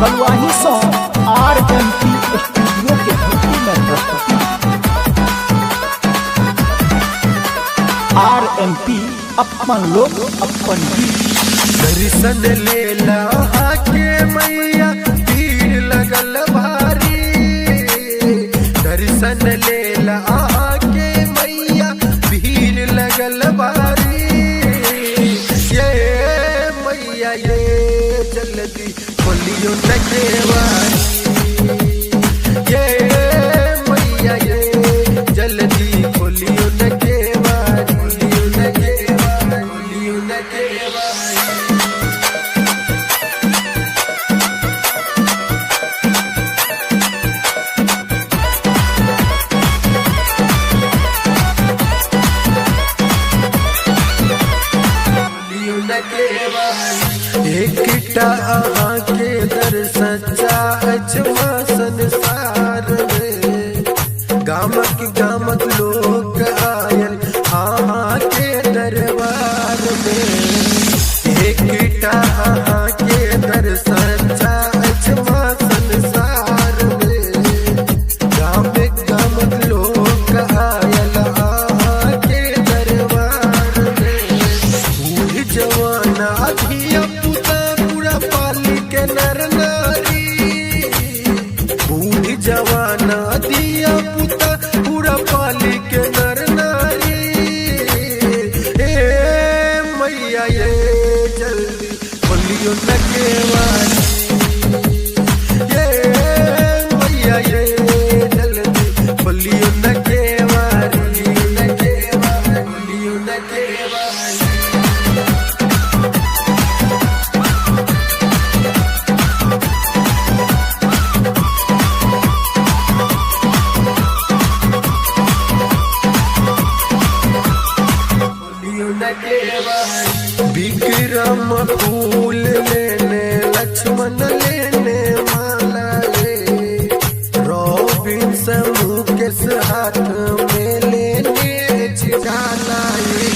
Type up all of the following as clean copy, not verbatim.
बलवाही song RMP studio के धरती में प्रस्तुति। RMP अपन लोग अपन गीत। दर्शन लेला आके मैया भीड़ लगल भारी। दर्शन लेला आके मैया भीड़ लगल भारी। ये मैया ये जल्दी खोलियो न केवारी। ये मैया ये जल्दी खोलियो न केवारी। खोलियो न केवारी। खोलियो न केवारी। एकटा अहाँ के दर सच्चा अजमा संसार में। गामक लोग आयल अहाँ के दरबार में। एकटा अहाँ के दर सच्चा अजमा संसार में। गामक लोग आयल अहाँ के दरबार में। बूढ़ जवाना अधिया पुता पूरा पाली के नर नारी। बूढ़ जवाना अधिया पुता पूरा पाली के नर नारी। ए मैया ये जल्दी खोलियो न केवारी। ये मैया ये जल्दी खोलियो न केवारी। न केवारी। खोलियो न केवारी। विक्रम फूल लेने लक्ष्मण लेने माला रे। रॉबिन समूह के हाथ में लेने छिड़ाला रे।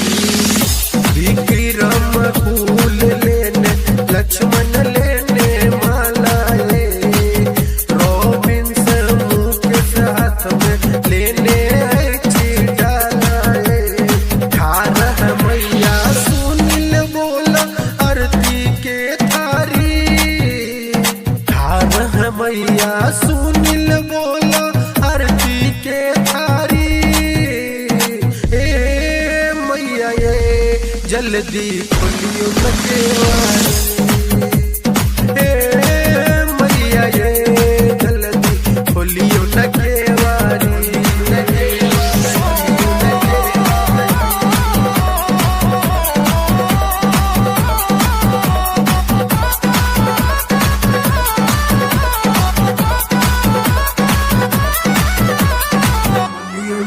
विक्रम फूल लेने लक्ष्मण लेने माला रे। रॉबिन समूह के हाथ में लेने छिड़ाला रे। ठार मैया सुनिल बोला आरती के थारी। ठार मैया सुनिल बोला आरती के थारी। ए मैया ये जल्दी खोलियो न केवारी। ए मैया ये जल्दी खोलियो न केवारी। न केवारी।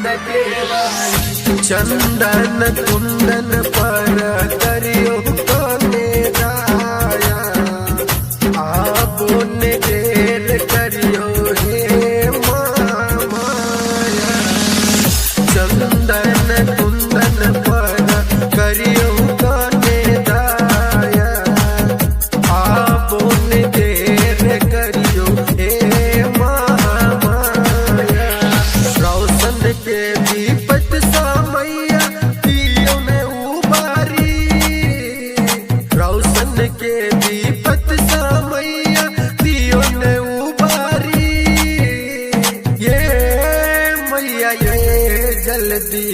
न केवारी। चंदन कुंदन पर करियो कोने राया। आप ने देर करियो हे माया। चंदन कुंदन पर करियो कोने राया। आप ने देर करियो हे माया। रोशन के विपत मैया दियो ने उबारी। रोशन के विपत मैया दियो ने उबारी। ये मैया ये जल्दी